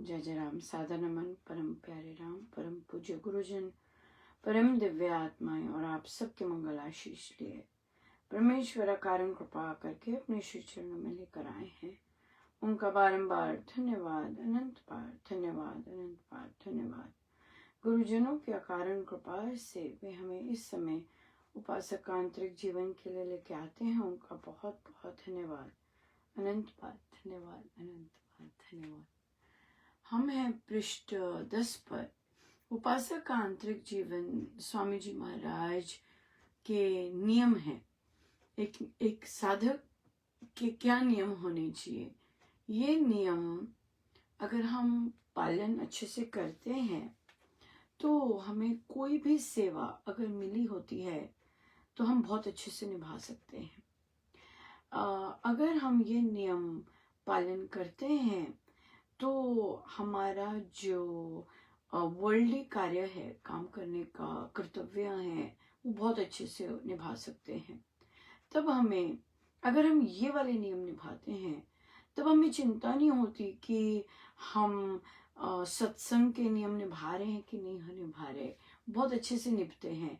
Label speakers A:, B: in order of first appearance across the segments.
A: जय जय राम। सादर नमन परम प्यारे राम, परम पूज्य गुरुजन, परम दिव्य आत्माएं और आप सबके मंगल आशीष लिए परमेश्वर कारण कृपा करके अपने श्री चरणों में लेकर आए हैं। उनका बारंबार धन्यवाद, अनंत बार धन्यवाद, अनंत बार धन्यवाद। गुरुजनों की अकारण कृपा से वे हमें इस समय उपासक का आंतरिक जीवन के लिए लेके आते हैं। उनका बहुत बहुत धन्यवाद, अनंत बार धन्यवाद, अनंत बार धन्यवाद। हम हैं पृष्ठ 10 पर। उपासक का आंतरिक जीवन स्वामी जी महाराज के नियम हैं। एक साधक के क्या नियम होने चाहिए, ये नियम अगर हम पालन अच्छे से करते हैं तो हमें कोई भी सेवा अगर मिली होती है तो हम बहुत अच्छे से निभा सकते हैं। अगर हम ये नियम पालन करते हैं तो हमारा जो वर्ल्डली कार्य है, काम करने का कर्तव्य है, वो बहुत अच्छे से निभा सकते हैं। तब हमें, अगर हम ये वाले नियम निभाते हैं तब हमें चिंता नहीं होती कि हम सत्संग के नियम निभा रहे हैं कि नहीं निभा रहे। बहुत अच्छे से निभते हैं।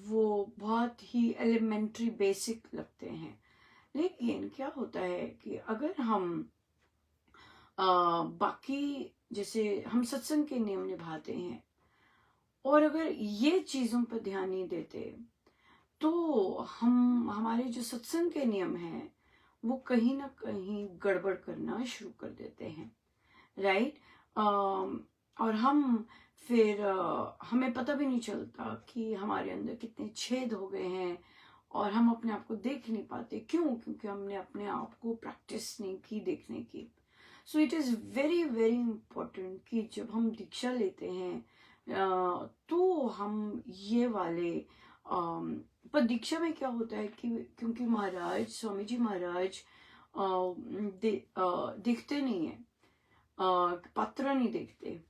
A: वो बहुत ही एलिमेंट्री बेसिक लगते हैं। लेकिन क्या होता है कि अगर हम बाकी, जैसे हम सत्संग के नियम निभाते हैं और अगर ये चीजों पर ध्यान नहीं देते तो हम, हमारे जो सत्संग के नियम हैं वो कहीं ना कहीं गड़बड़ करना शुरू कर देते हैं, राइट। और हम फिर हमें पता भी नहीं चलता कि हमारे अंदर कितने छेद हो गए हैं और हम अपने आप को देख नहीं पाते। क्यों? क्योंकि हमने अपने आप को प्रैक्टिस नहीं की देखने की। So it is very very important कि जब हम दीक्षा लेते हैं तो हम ये वाले पर दीक्षा में क्या होता है कि क्योंकि महाराज, स्वामी जी महाराज दिखते नहीं है, पात्र नहीं देखते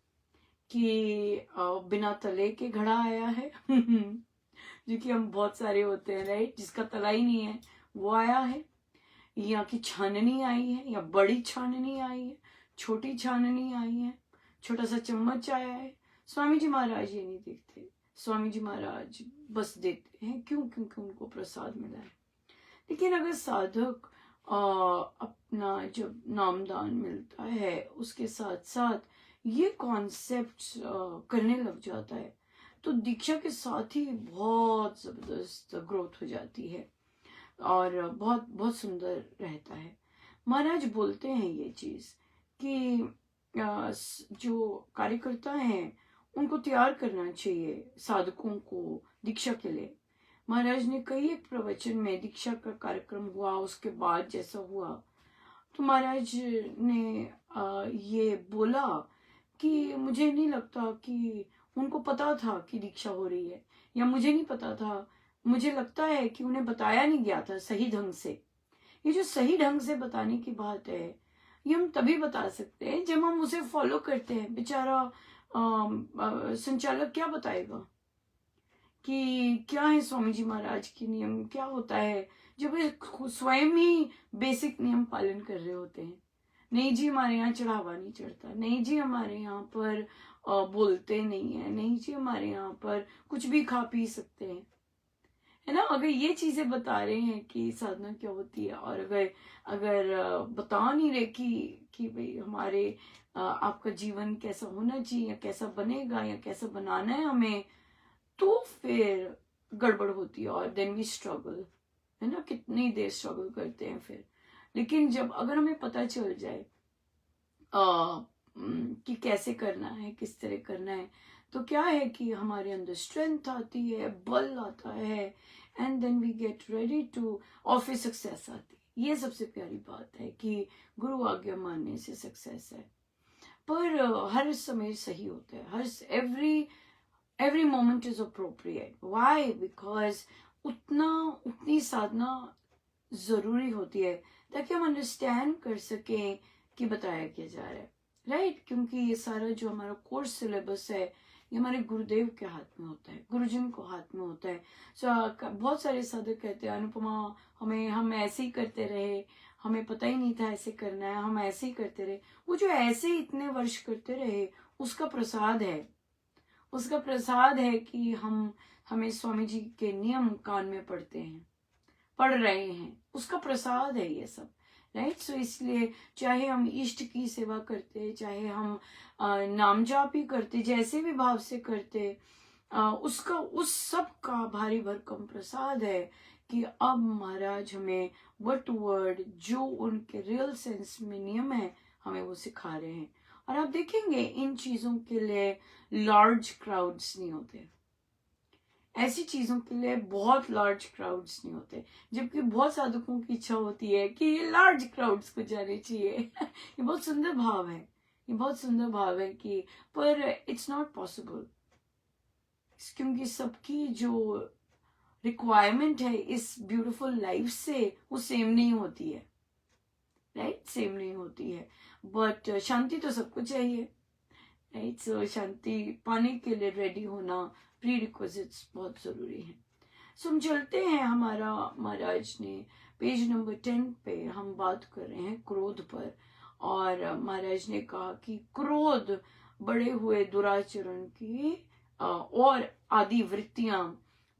A: कि बिना तले के घड़ा आया है जो कि हम बहुत सारे होते हैं, राइट, जिसका तला ही नहीं है वो आया है, या कि छाननी आई है, या बड़ी छाननी आई है, छोटी छाननी आई है, छोटा सा चम्मच आया है। स्वामी जी महाराज ये नहीं देखते। स्वामी जी महाराज बस देते हैं। क्यों? क्योंकि उनको प्रसाद मिला है। लेकिन अगर साधक अपना जब नामदान मिलता है उसके साथ साथ ये कॉन्सेप्ट करने लग जाता है तो दीक्षा के साथ ही बहुत जबरदस्त ग्रोथ हो जाती है और बहुत बहुत सुंदर रहता है। महाराज बोलते हैं ये चीज कि जो कार्यकर्ता हैं उनको तैयार करना चाहिए साधकों को दीक्षा के लिए। महाराज ने कई एक प्रवचन में दीक्षा का कार्यक्रम हुआ, उसके बाद जैसा हुआ तो महाराज ने ये बोला कि मुझे नहीं लगता कि उनको पता था कि दीक्षा हो रही है, या मुझे नहीं पता था, मुझे लगता है कि उन्हें बताया नहीं गया था सही ढंग से। ये जो सही ढंग से बताने की बात है ये हम तभी बता सकते हैं जब हम उसे फॉलो करते हैं। बेचारा संचालक क्या बताएगा कि क्या है स्वामी जी महाराज के नियम, क्या होता है, जब वे स्वयं ही बेसिक नियम पालन कर रहे होते हैं। नहीं जी हमारे यहाँ चढ़ावा नहीं चढ़ता, नहीं जी हमारे यहाँ पर बोलते नहीं है, नहीं जी हमारे यहाँ पर कुछ भी खा पी सकते हैं, है ना। अगर ये चीजें बता रहे हैं कि साधना क्या होती है और अगर बता नहीं रहे कि भाई हमारे आपका जीवन कैसा होना चाहिए, या कैसा बनेगा, या कैसा बनाना है हमें, तो फिर गड़बड़ होती है और देन वी स्ट्रगल, है ना। कितनी देर स्ट्रगल करते हैं फिर। लेकिन जब अगर हमें पता चल जाए कि कैसे करना है, किस तरह करना है, तो क्या है कि हमारे अंदर स्ट्रेंथ आती है, बल आता है, and then we get ready to, और फिर सक्सेस आती है। ये सबसे प्यारी बात है कि गुरु आज्ञा मानने से सक्सेस है। पर हर समय सही होता है, हर every moment is appropriate. Why? Because उतनी साधना जरूरी होती है ताकि हम अंडरस्टैंड कर सकें कि बताया क्या जा रहा है, राइट। क्योंकि ये सारा जो हमारा कोर्स सिलेबस है ये हमारे गुरुदेव के हाथ में होता है, गुरुजन को हाथ में होता है। बहुत सारे साधक कहते हैं अनुपमा हम ऐसे ही करते रहे, हमें पता ही नहीं था ऐसे करना है, हम ऐसे ही करते रहे। वो जो ऐसे ही इतने वर्ष करते रहे, उसका प्रसाद है, उसका प्रसाद है कि हमें स्वामी जी के नियम कान में पढ़ रहे हैं, उसका प्रसाद है ये सब, राइट। सो इसलिए चाहे हम इष्ट की सेवा करते, चाहे हम नाम जाप ही करते, जैसे भी भाव से करते, उसका उस सब का भारी भरकम प्रसाद है कि अब महाराज हमें वर्ड टू वर्ड जो उनके रियल सेंस में नियम है हमें वो सिखा रहे हैं। और आप देखेंगे इन चीजों के लिए लार्ज क्राउड्स नहीं होते, ऐसी चीजों के लिए बहुत लार्ज क्राउड्स नहीं होते, जबकि बहुत साधकों की इच्छा होती है कि ये लार्ज क्राउड्स को जाने चाहिए। ये बहुत सुंदर भाव है, ये बहुत सुंदर भाव है कि पर इट्स नॉट पॉसिबल, क्योंकि सबकी जो रिक्वायरमेंट है इस ब्यूटीफुल लाइफ से वो सेम नहीं होती है, राइट, सेम नहीं होती है। बट शांति तो सबको चाहिए, राइट। सो शांति पाने के लिए रेडी होना, प्री रिक्विजिट्स बहुत जरूरी है। सो हम चलते हैं, हमारा महाराज ने पेज नंबर 10 पे हम बात कर रहे हैं क्रोध पर, और महाराज ने कहा कि क्रोध बढ़े हुए दुराचरण की और आदि वृत्तियां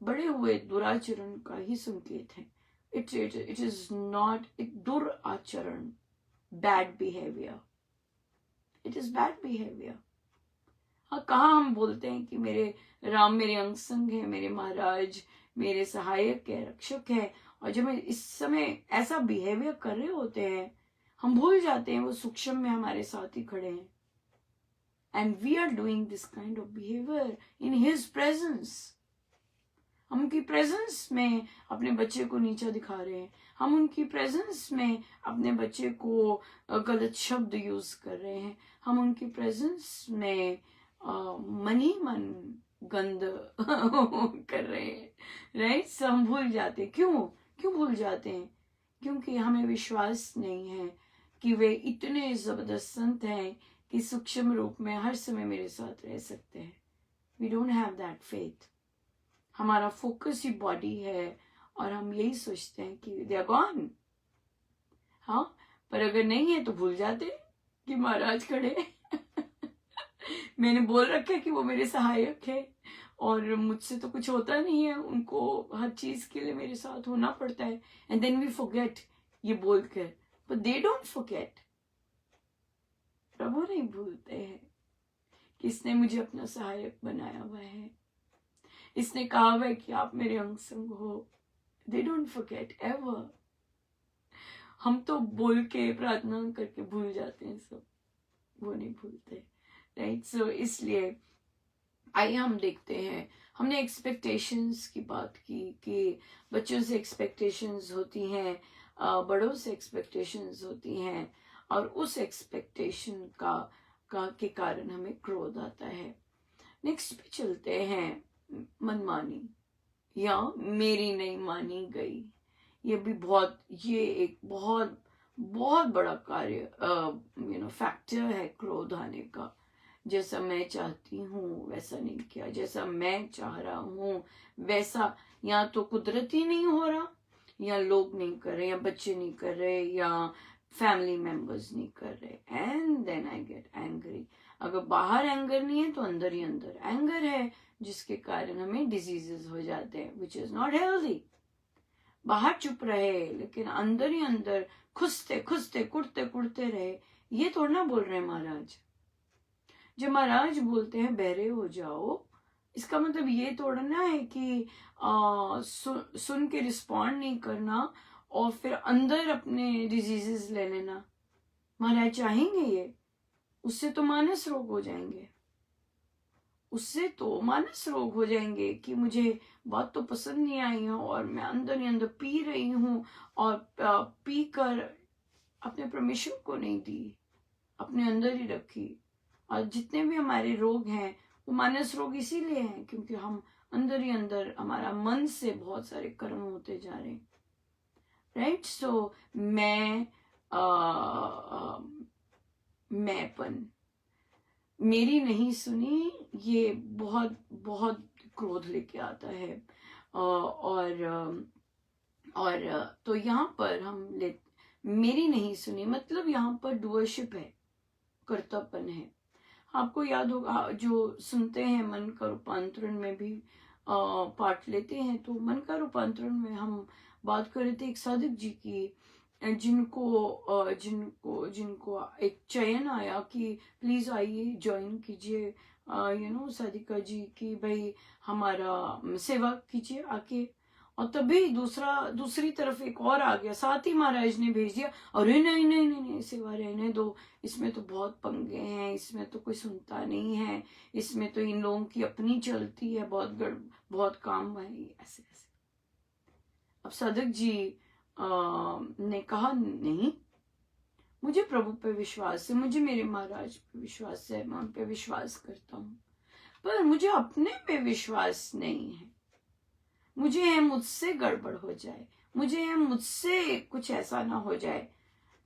A: बढ़े हुए दुराचरण का ही संकेत है। इट इज नॉट दुराचरण, bad behaviour, it is bad behaviour. हाँ, कहाँ हम बोलते हैं कि मेरे राम मेरे अंग संग है, मेरे महाराज मेरे सहायक है, रक्षक है, और जब हम इस समय ऐसा बिहेवियर कर रहे होते हैं हम भूल जाते हैं वो सूक्ष्म में हमारे साथ ही खड़े हैं, and we are doing this kind of behaviour in his presence. हम उनकी प्रेजेंस में अपने बच्चे को नीचा दिखा रहे हैं, हम उनकी प्रेजेंस में अपने बच्चे को गलत शब्द यूज कर रहे हैं, हम उनकी प्रेजेंस में मन ही मन गंद कर रहे हैं, राइट। सो हम भूल जाते, क्यों भूल जाते हैं? क्योंकि हमें विश्वास नहीं है कि वे इतने जबरदस्त संत हैं कि सूक्ष्म रूप में हर समय मेरे साथ रह सकते हैं। We don't have that faith. हमारा फोकस ही बॉडी है और हम यही सोचते हैं कि दे आर गॉन। हाँ, पर अगर नहीं है तो भूल जाते कि महाराज खड़े मैंने बोल रखा है कि वो मेरे सहायक है और मुझसे तो कुछ होता नहीं है, उनको हर चीज के लिए मेरे साथ होना पड़ता है। एंड देन वी फॉरगेट ये बोलकर, बट दे डोंट फॉरगेट। प्रभु नहीं भूलते हैं कि इसने मुझे अपना सहायक बनाया हुआ है, इसने कहा हुआ है कि आप मेरे अंग संग हो। They don't forget ever. हम तो बोल के प्रार्थना करके भूल जाते हैं सब, वो नहीं भूलते, राइट। सो इसलिए आइए हम देखते हैं, हमने एक्सपेक्टेशंस की बात की कि बच्चों से एक्सपेक्टेशंस होती हैं, बड़ों से एक्सपेक्टेशंस होती हैं, और उस एक्सपेक्टेशन के कारण हमें क्रोध आता है। नेक्स्ट पे चलते हैं, मनमानी या मेरी नहीं मानी गई। ये एक बहुत बहुत बड़ा कार्य फैक्टर है क्रोध आने का। जैसा मैं चाहती हूँ वैसा नहीं किया, जैसा मैं चाह रहा हूँ वैसा या तो कुदरती नहीं हो रहा, या लोग नहीं कर रहे, या बच्चे नहीं कर रहे, या फैमिली मेंबर्स नहीं कर रहे, and then I get angry. अगर बाहर एंगर नहीं है तो अंदर ही अंदर एंगर है, जिसके कारण हमें डिजीजेस हो जाते हैं, विच इज नॉट हेल्दी। बाहर चुप रहे लेकिन अंदर ही अंदर खुसते खुसते कुड़ते कुड़ते रहे, ये थोड़ा ना बोल रहे हैं महाराज। जब महाराज बोलते हैं बहरे हो जाओ, इसका मतलब ये थोड़ा ना है कि सुन के रिस्पॉन्ड नहीं करना और फिर अंदर अपने डिजीजेस ले लेना। महाराज चाहेंगे ये? उससे तो मानस रोग हो जाएंगे, उससे तो मानस रोग हो जाएंगे कि मुझे बात तो पसंद नहीं आई है और मैं अंदर ही अंदर पी रही हूँ, और पी कर अपने परमेश्वर को नहीं दी, अपने अंदर ही रखी। और जितने भी हमारे रोग हैं वो मानस रोग इसीलिए हैं क्योंकि हम अंदर ही अंदर, हमारा मन से बहुत सारे कर्म होते जा रहे हैं, राइट। सो मैंपन, मेरी नहीं सुनी, ये बहुत बहुत क्रोध लेके आता है। और तो यहाँ पर हम मेरी नहीं सुनी, मतलब यहाँ पर डुअरशिप है, कर्तव्यपन है। आपको याद होगा जो सुनते हैं मन का रूपांतरण में भी पार्ट लेते हैं, तो मन का रूपांतरण में हम बात कर रहे थे एक साधक जी की, जिनको एक चयन आया कि प्लीज आइए ज्वाइन कीजिए साधिका जी की, भाई हमारा सेवा कीजिए आके। और तभी दूसरी तरफ एक और आ गया, साथ ही महाराज ने भेज दिया, अरे नहीं नहीं नहीं नहीं, सेवा रहने दो, इसमें तो बहुत पंगे हैं, इसमें तो कोई सुनता नहीं है, इसमें तो इन लोगों की अपनी चलती है, बहुत काम है, ऐसे ऐसे। अब साधक जी ने कहा नहीं, मुझे प्रभु पे विश्वास है, मुझे मेरे महाराज पे विश्वास है, मैं उन पे विश्वास करता हूँ, पर मुझे अपने पे विश्वास नहीं है। मुझे है मुझसे गड़बड़ हो जाए, मुझे है मुझसे कुछ ऐसा ना हो जाए।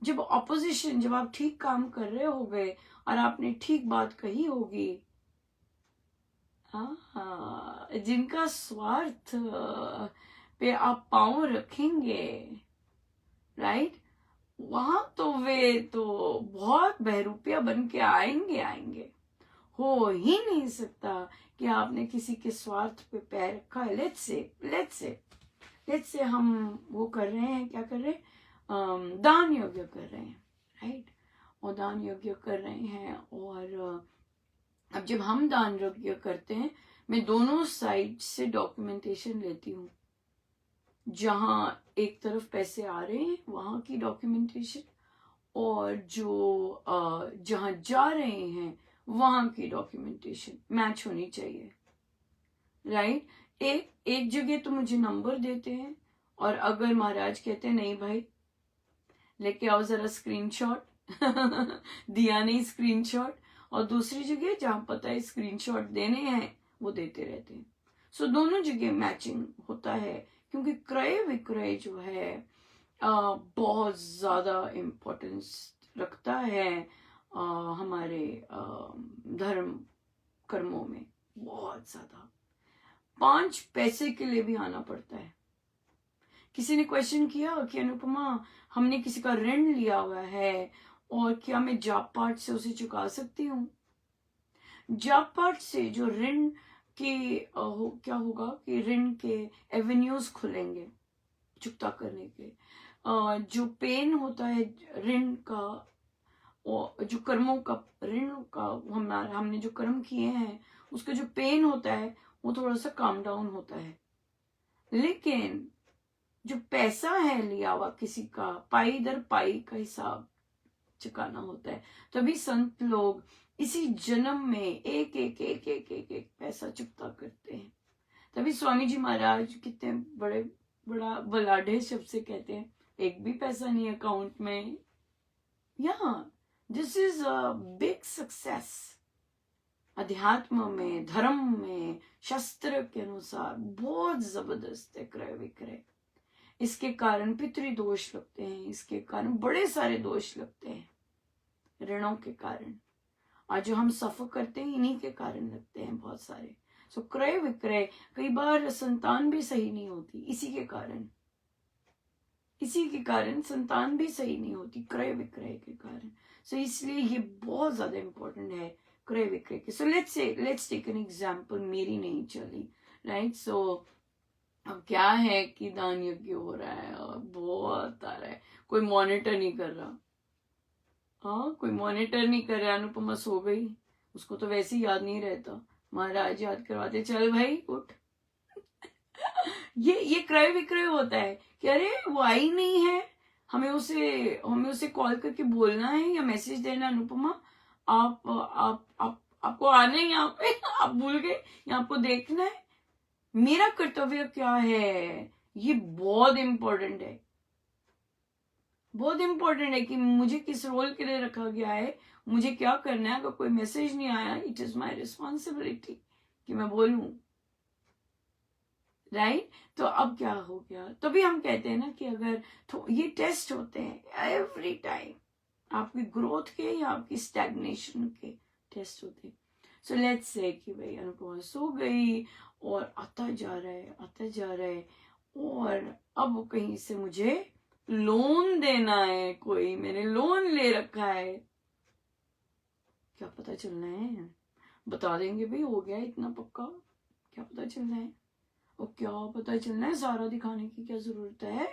A: जब ऑपोजिशन, जब आप ठीक काम कर रहे हो गए और आपने ठीक बात कही होगी, जिनका स्वार्थ पे आप पांव रखेंगे, राइट, वहां तो वे तो बहुत बहरूपिया बन के आएंगे। हो ही नहीं सकता कि आपने किसी के स्वार्थ पे पैर रखा है। लेट्स से हम वो कर रहे हैं, क्या कर रहे हैं, दान यज्ञ कर रहे हैं, राइट, और दान यज्ञ कर रहे हैं। और अब जब हम दान यज्ञ करते हैं, मैं दोनों साइड से डॉक्यूमेंटेशन लेती हूँ। जहां एक तरफ पैसे आ रहे हैं वहां की डॉक्यूमेंटेशन, और जो जहां जा रहे हैं वहां की डॉक्यूमेंटेशन मैच होनी चाहिए, राइट। एक जगह तो मुझे नंबर देते हैं, और अगर महाराज कहते हैं नहीं भाई लेके आओ जरा स्क्रीनशॉट दिया नहीं स्क्रीनशॉट, और दूसरी जगह जहां पता है स्क्रीनशॉट देने हैं वो देते रहते हैं। सो दोनों जगह मैचिंग होता है, क्योंकि क्रय विक्रय जो है बहुत ज्यादा इम्पोर्टेंस रखता है हमारे धर्म कर्मों में, बहुत ज्यादा। 5 पैसे के लिए भी आना पड़ता है। किसी ने क्वेश्चन किया कि अनुपमा, हमने किसी का ऋण लिया हुआ है और क्या मैं जाप पाठ से उसे चुका सकती हूँ? जाप पाठ से जो ऋण के क्या होगा कि ऋण के एवेन्यूज खुलेंगे चुकता करने के। जो पेन होता है ऋण का, और जो कर्मों का ऋण का, हमने जो कर्म किए हैं उसका जो पेन होता है वो थोड़ा सा काम डाउन होता है। लेकिन जो पैसा है लिया हुआ किसी का, पाई दर पाई का हिसाब चुकाना होता है। तभी संत लोग इसी जन्म में एक एक एक एक एक एक पैसा चुकता करते हैं। तभी स्वामी जी महाराज कितने बड़ा बलाढ्य शब्द से कहते हैं, एक भी पैसा नहीं अकाउंट में। This is a big success. अध्यात्म में, धर्म में, शास्त्र के अनुसार बहुत जबरदस्त है क्रय विक्रय। इसके कारण पितृदोष लगते हैं, इसके कारण बड़े सारे दोष लगते हैं ऋणों के कारण। आज जो हम सफर करते हैं इन्हीं के कारण लगते हैं बहुत सारे। सो क्रय विक्रय, कई बार संतान भी सही नहीं होती इसी के कारण संतान भी सही नहीं होती क्रय विक्रय के कारण। सो इसलिए ये बहुत ज्यादा इंपॉर्टेंट है क्रय विक्रय के। So let's take an example, मेरी नहीं चली, राइट। सो अब क्या है कि दान यज्ञ हो रहा है और बहुत आ रहा है, कोई मॉनिटर नहीं कर रहा। कोई मॉनिटर नहीं कर रहा। अनुपमा सो गई, उसको तो वैसे ही याद नहीं रहता, महाराज याद करवाते, चल भाई उठ ये क्रय विक्रय होता है कि अरे वो आई नहीं है, हमें उसे कॉल करके बोलना है या मैसेज देना, अनुपमा आपको आना है यहाँ पे आप भूल गए, या आपको देखना है, मेरा कर्तव्य क्या है। ये बहुत इंपॉर्टेंट है, बहुत इंपॉर्टेंट है कि मुझे किस रोल के लिए रखा गया है, मुझे क्या करना है। अगर कोई मैसेज नहीं आया, इट इज माय रिस्पॉन्सिबिलिटी कि मैं बोलूं, राइट। तो अब क्या हो गया, तभी हम कहते हैं ना कि अगर ये टेस्ट होते हैं एवरी टाइम, आपकी ग्रोथ के या आपकी स्टैग्नेशन के टेस्ट होते हैं। सो लेट्स से कि भाई अनुपमा सो गई और आता जा रहा है, और अब कहीं से मुझे लोन देना है, कोई मैंने लोन ले रखा है, क्या पता चलना है? बता देंगे भाई हो गया इतना पक्का, क्या पता चलना है? और क्या पता चलना है? सारा दिखाने की क्या जरूरत है?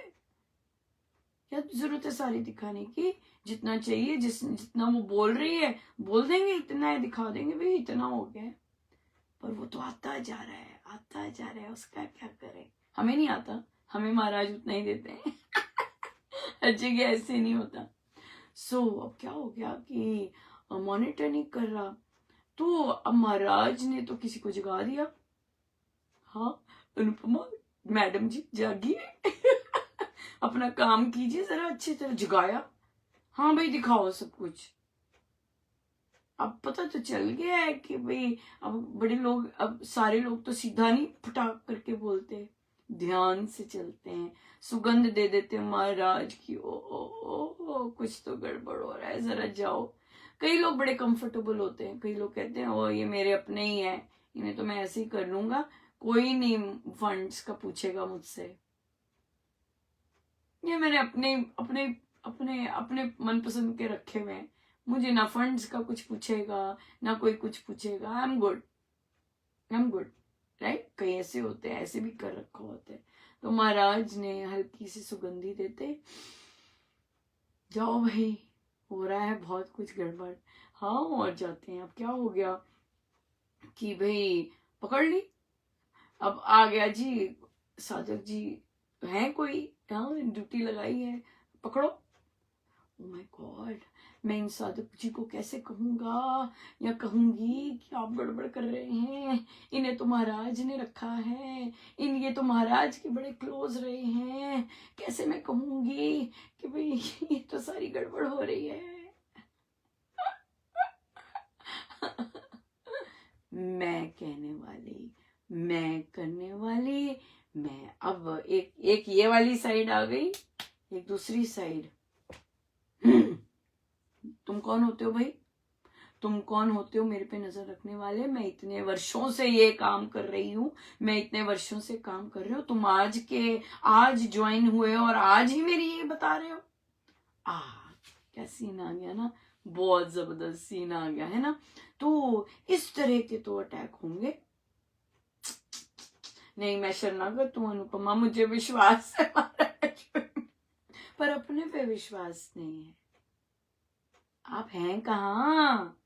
A: क्या जरूरत है सारी दिखाने की? जितना चाहिए, जितना वो बोल रही है बोल देंगे, इतना है दिखा देंगे भाई इतना हो गया है। पर वो तो आता जा रहा है, आता जा रहा है, उसका क्या करें? हमें नहीं आता, हमें महाराज उतना ही देते हैं। अच्छे के ऐसे नहीं होता। अब क्या हो गया कि मॉनिटर नहीं कर रहा, तो अब महाराज ने तो किसी को जगा दिया। हाँ अनुपमा मैडम जी जागिए। अपना काम कीजिए जरा अच्छी तरह, जगाया। हाँ भाई दिखाओ सब कुछ। अब पता तो चल गया है कि भाई अब बड़े लोग, अब सारे लोग तो सीधा नहीं फटाक करके बोलते, ध्यान से चलते हैं, सुगंध दे देते हैं महाराज की। ओ कुछ तो गड़बड़ हो रहा है, जरा जाओ। कई लोग बड़े कंफर्टेबल होते हैं, कई लोग कहते हैं ओ ये मेरे अपने ही है, इन्हें तो मैं ऐसे ही कर लूंगा, कोई नहीं फंड्स का पूछेगा मुझसे, ये मैंने अपने अपने अपने अपने मनपसंद के रखे हुए हैं, मुझे ना फंड्स का कुछ पूछेगा ना कोई कुछ पूछेगा, I am good, I am good, right. कई ऐसे होते हैं, ऐसे भी कर रखा होते हैं। तो महाराज ने हल्की सी सुगंधी देते, जाओ भाई हो रहा है बहुत कुछ गड़बड़। हाँ और जाते हैं। अब क्या हो गया कि भाई पकड़ ली, अब आ गया जी साधक जी, है कोई, हाँ ड्यूटी लगाई है, पकड़ो। ओ माय गॉड, मैं इन साधक जी को कैसे कहूंगा या कहूंगी कि आप गड़बड़ कर रहे हैं, इन्हें तो महाराज ने रखा है, ये तो महाराज के बड़े क्लोज रहे हैं, कैसे मैं कहूंगी कि भाई ये तो सारी गड़बड़ हो रही है। मैं कहने वाली, मैं करने वाली, मैं अब एक ये वाली साइड आ गई, एक दूसरी साइड। तुम कौन होते हो भाई? तुम कौन होते हो मेरे पे नजर रखने वाले? मैं इतने वर्षों से ये काम कर रही हूँ, मैं इतने वर्षों से काम कर रही हूँ, तुम आज ज्वाइन हुए और आज ही मेरी ये बता रहे हो? क्या सीन आ गया ना, बहुत जबरदस्त सीन आ गया है ना। तो इस तरह के तो अटैक होंगे। नहीं मैं शरणागत हूँ अनुपमा, मुझे विश्वास है महाराज पे, पर अपने पे विश्वास नहीं है। आप हैं कहाँ?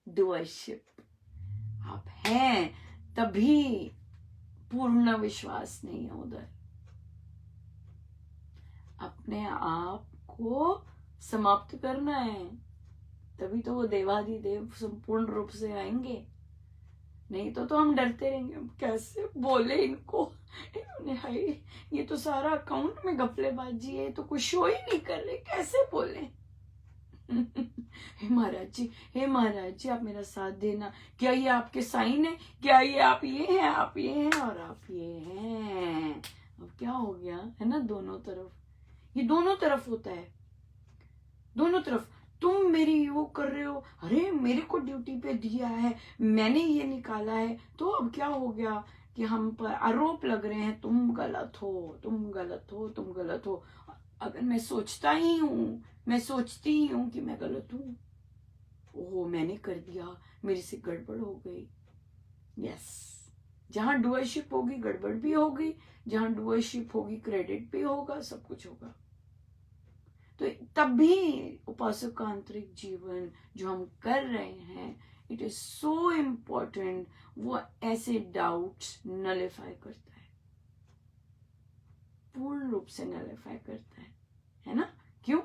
A: डुअरशिप, आप हैं तभी पूर्ण विश्वास नहीं है उधर। अपने आप को समाप्त करना है, तभी तो वो देवाधिदेव संपूर्ण रूप से आएंगे। नहीं तो हम डरते रहेंगे, कैसे बोले इनको, इन्होंने हाय ये तो सारा अकाउंट में घपलेबाजी है, तो कुछ शो ही नहीं कर रहे, कैसे बोले। हे महाराज जी, हे महाराज जी आप मेरा साथ देना, क्या ये आपके साइन है, क्या ये आप ये हैं, आप ये हैं और आप ये हैं। अब क्या हो गया है ना, दोनों तरफ, ये दोनों तरफ होता है, दोनों तरफ। तुम मेरी वो कर रहे हो, अरे मेरे को ड्यूटी पे दिया है, मैंने ये निकाला है, तो अब क्या हो गया कि हम पर आरोप लग रहे हैं, तुम गलत हो, तुम गलत हो, तुम गलत हो। अगर मैं सोचता ही हूँ, मैं सोचती ही हूँ कि मैं गलत हूँ, ओह मैंने कर दिया, मेरे से गड़बड़ हो गई। यस, जहां डुअरशिप होगी गड़बड़ भी होगी, जहां डुअरशिप होगी क्रेडिट भी होगा, सब कुछ होगा। तो तभी उपासक का आंतरिक जीवन जो हम कर रहे हैं, इट इज सो इम्पोर्टेंट, वो ऐसे डाउट्स नलिफाई करता है, पूर्ण रूप से नलिफाई करता है ना। क्यों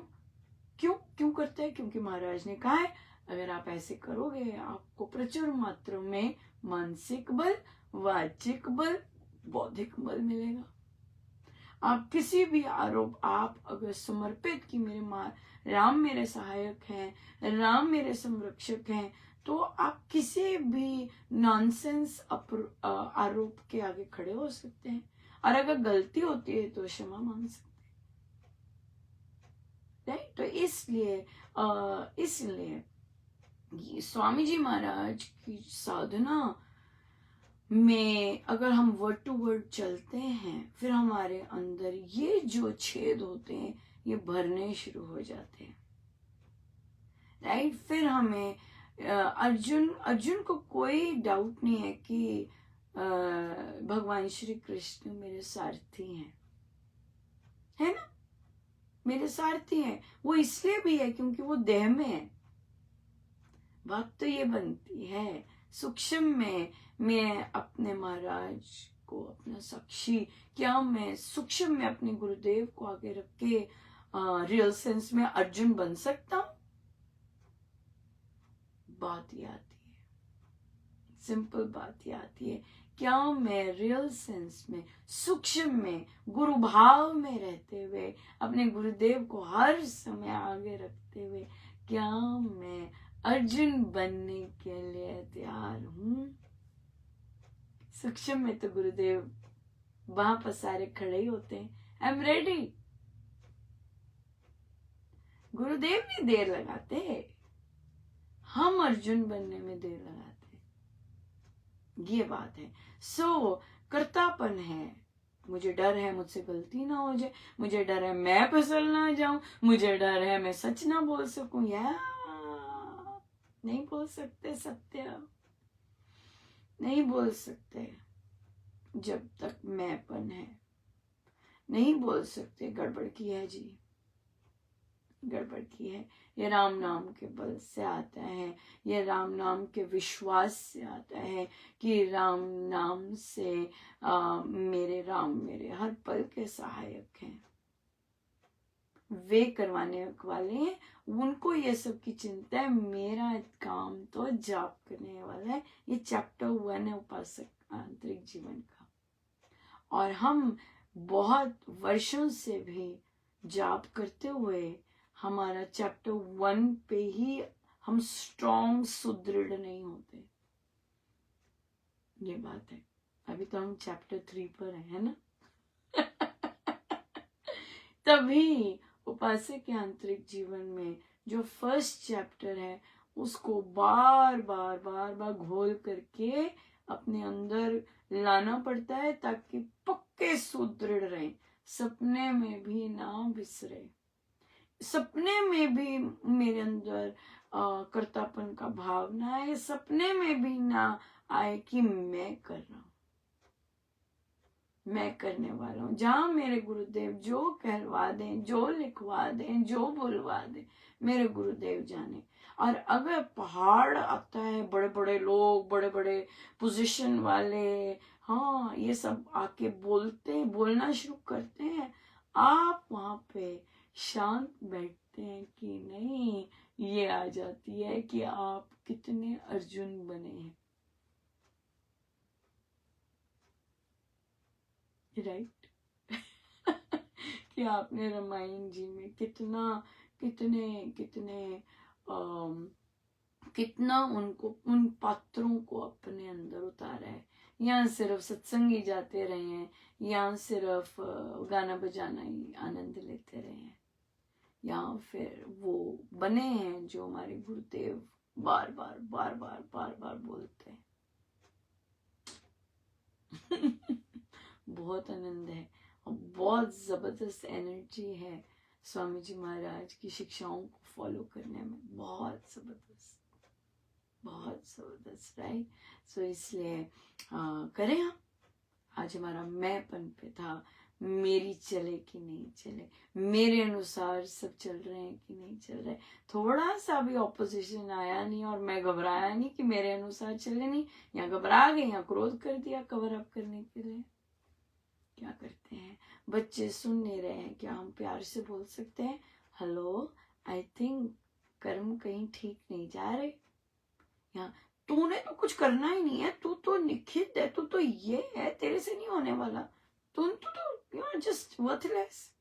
A: क्यों क्यों करता है? क्योंकि महाराज ने कहा है अगर आप ऐसे करोगे आपको प्रचुर मात्रा में मानसिक बल, वाचिक बल, बौद्धिक बल मिलेगा। आप किसी भी आरोप, आप अगर समर्पित कि मेरे राम मेरे सहायक हैं, राम मेरे संरक्षक हैं, तो आप किसी भी नॉनसेंस आरोप के आगे खड़े हो सकते हैं, और अगर गलती होती है तो क्षमा मांग सकते हैं। तो इसलिए स्वामी जी महाराज की साधना में अगर हम वर्ड टू वर्ड चलते हैं, फिर हमारे अंदर ये जो छेद होते हैं ये भरने शुरू हो जाते हैं, राइट। फिर हमें अर्जुन को कोई डाउट नहीं है कि भगवान श्री कृष्ण मेरे सारथी हैं, है ना, मेरे सारथी हैं। वो इसलिए भी है क्योंकि वो देह में है। बात तो ये बनती है सूक्ष्म में मैं अपने महाराज को अपना साक्षी, क्या मैं सूक्ष्म में अपने गुरुदेव को आगे रख के रियल सेंस में अर्जुन बन सकता हूं? बात ये आती है, सिंपल बात ये आती है, क्या मैं रियल सेंस में सूक्ष्म में गुरु भाव में रहते हुए अपने गुरुदेव को हर समय आगे रखते हुए क्या मैं अर्जुन बनने के लिए तैयार हूं? सूक्ष्म में तो गुरुदेव वहां पर सारे खड़े ही होते हैं, आई एम रेडी। गुरुदेव भी देर लगाते, हम अर्जुन बनने में देर लगाते, ये बात है। कर्तापन है, मुझे डर है मुझसे गलती ना हो जाए, मुझे डर है मैं फिसल ना जाऊं, मुझे डर है मैं सच ना बोल सकूं, या नहीं बोल सकते, सत्य नहीं बोल सकते जब तक मैंपन है, नहीं बोल सकते। गड़बड़ की है जी, गड़बड़ की है। ये राम नाम के बल से आता है, ये राम नाम के विश्वास से आता है कि राम नाम से मेरे राम मेरे हर पल के सहायक हैं, वे करवाने वाले हैं, उनको ये सब की चिंता है। मेरा काम तो जाप करने वाला है। ये चैप्टर 1 है उपासक आंतरिक जीवन का, और हम बहुत वर्षों से भी जाप करते हुए हमारा चैप्टर 1 पे ही हम स्ट्रॉन्ग सुदृढ़ नहीं होते, ये बात है। अभी तो हम चैप्टर 3 पर है ना तभी उपासक के आंतरिक जीवन में जो फर्स्ट चैप्टर है उसको बार बार बार बार घोल करके अपने अंदर लाना पड़ता है, ताकि पक्के सुदृढ़ रहे, सपने में भी ना बिसरे, सपने में भी मेरे अंदर कर्तापन का भाव ना आए, सपने में भी ना आए कि मैं कर रहा हूं, मैं करने वाला हूं। जहां मेरे गुरुदेव जो कहलवा दें, जो लिखवा दें, जो बुलवा दें, मेरे गुरुदेव जाने। और अगर पहाड़ आता है, बड़े बड़े लोग, बड़े बड़े पोजीशन वाले, हाँ, ये सब आके बोलना शुरू करते हैं, आप वहां पे शांत बैठते हैं कि नहीं, ये आ जाती है कि आप कितने अर्जुन बने हैं, राइट कि आपने रामायण जी में कितना उनको, उन पात्रों को अपने अंदर उतारा है। यहाँ सिर्फ सत्संग ही जाते रहे हैं, यहाँ सिर्फ गाना बजाना ही आनंद लेते रहे हैं, या फिर वो बने हैं जो हमारे गुरुदेव बार बार बार बार बार बार बोलते हैं बहुत आनंद है और बहुत जबरदस्त एनर्जी है स्वामी जी महाराज की शिक्षाओं को फॉलो करने में, बहुत जबरदस्त, बहुत जबरदस्त, राइट। सो इसलिए करें हम। आज हमारा मैंपन पे था, मेरी चले कि नहीं चले, मेरे अनुसार सब चल रहे हैं कि नहीं चल रहे। थोड़ा सा भी ऑपोजिशन आया नहीं और मैं घबराया नहीं कि मेरे अनुसार चले नहीं, या घबरा गए या क्रोध कर दिया कवर अप करने के लिए। क्या करते हैं बच्चे, सुन नहीं रहे हैं, क्या हम प्यार से बोल सकते हैं, हेलो आई थिंक कर्म कहीं ठीक नहीं जा रहे, या तूने तो कुछ करना ही नहीं है, तू तो निखित है, तू तो ये है, तेरे से नहीं होने वाला, तू तो यू आर जस्ट वर्थलेस,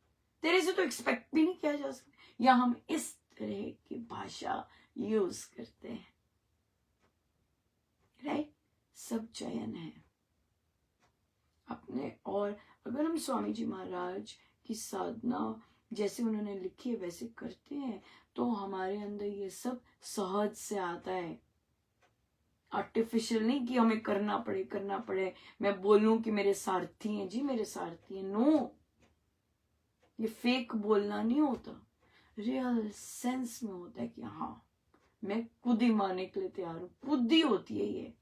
A: तेरे से तो एक्सपेक्ट भी नहीं किया जा सकता। या हम इस तरह की भाषा यूज करते हैं, राइट। सब चयन है अपने। और अगर हम स्वामी जी महाराज की साधना जैसे उन्होंने लिखी है वैसे करते हैं तो हमारे अंदर ये सब सहज से आता है, आर्टिफिशियल नहीं कि हमें करना पड़े, मैं बोलूं कि मेरे सारथी हैं, जी मेरे सारथी हैं, नो, ये फेक बोलना नहीं होता, रियल सेंस में होता है कि हाँ मैं खुद ही मारने के लिए तैयार हूं, खुद ही होती है ये,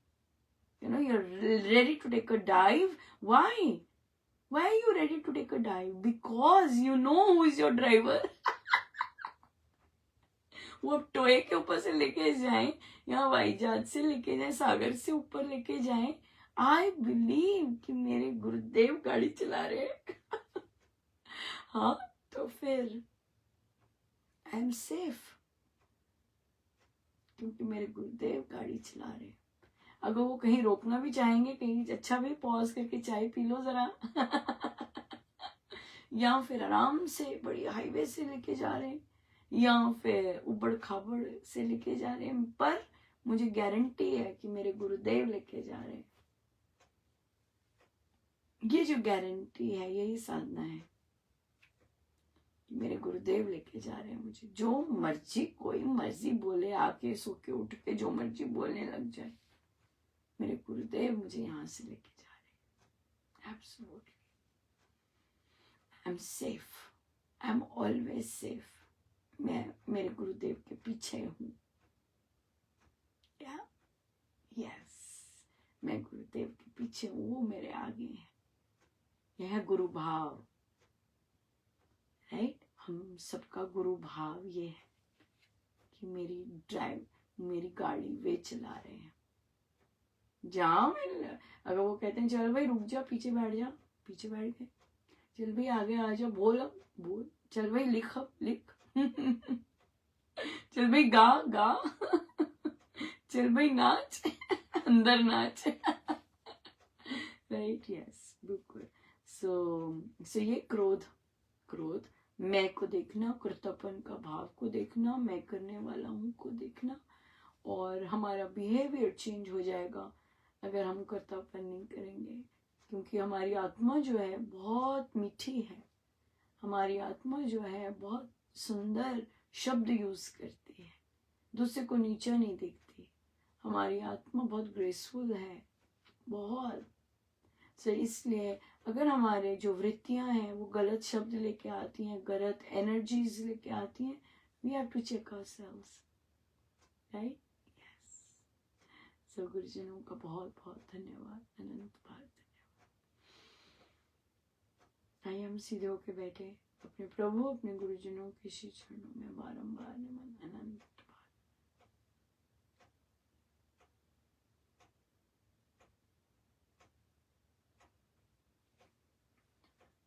A: you know, you're ready to take a dive. Why are you ready to take a dive? Because you know who is your driver. वो अब टोए के ऊपर से लेके जाएं या हवाई जहाज से लेके जाएं, सागर से ऊपर लेके जाएं, आई बिलीव कि मेरे गुरुदेव गाड़ी चला रहे हैं। हाँ, तो फिर आई एम सेफ, क्योंकि मेरे गुरुदेव गाड़ी चला रहे हैं। अगर वो कहीं रोकना भी चाहेंगे, कहीं अच्छा भी पॉज करके चाय पी लो जरा या फिर आराम से बड़ी हाईवे से लेके जा रहे हैं, या फिर उबड़ खाबड़ से लेके जा रहे हैं, पर मुझे गारंटी है कि मेरे गुरुदेव लेके जा रहे हैं। ये जो गारंटी है, यही साधना है कि मेरे गुरुदेव लेके जा रहे हैं मुझे। जो मर्जी कोई मर्जी बोले, आके सो के उठ के जो मर्जी बोलने लग जाए, मेरे गुरुदेव मुझे यहां से लेके जा रहे हैं। Absolutely I am safe, I am always safe. मैं मेरे गुरुदेव के पीछे हूं। क्या? यस, मैं गुरुदेव के पीछे हूं, वो मेरे आगे है। यह है गुरु भाव, राइट? हम सबका गुरु भाव ये है कि मेरी गाड़ी वे चला रहे हैं। अगर वो कहते हैं चल भाई रुक जा, पीछे बैठ जा, पीछे बैठ गए, चल भाई आगे आ जा, बोल, चल भाई लिख चल भाई गा चल भाई नाच अंदर नाच राइट, यस, बिल्कुल। सो ये क्रोध मैं को देखना, कर्तव्यपन का भाव को देखना, मैं करने वाला हूं को देखना, और हमारा बिहेवियर चेंज हो जाएगा अगर हम कर्तव्यपन नहीं करेंगे। क्योंकि हमारी आत्मा जो है बहुत मीठी है, हमारी आत्मा जो है बहुत सुंदर शब्द यूज करती है, दूसरे को नीचा नहीं देखती, हमारी आत्मा बहुत ग्रेसफुल है, बहुत। इसलिए अगर हमारे जो वृत्तियां हैं वो गलत शब्द लेके आती हैं, गलत एनर्जीज लेके आती हैं, we have to check ourselves, right? Yes. So गुरुजनों का बहुत बहुत धन्यवाद, अनंत बार धन्यवाद। आइए हम सीधे होके बैठे, अपने प्रभु अपने गुरुजनों के श्री चरणों में बारंबार नमन, अनंत बार।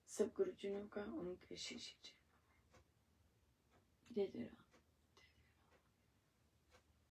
A: सब गुरुजनों का उनके श्री चरणों में जय जय राम।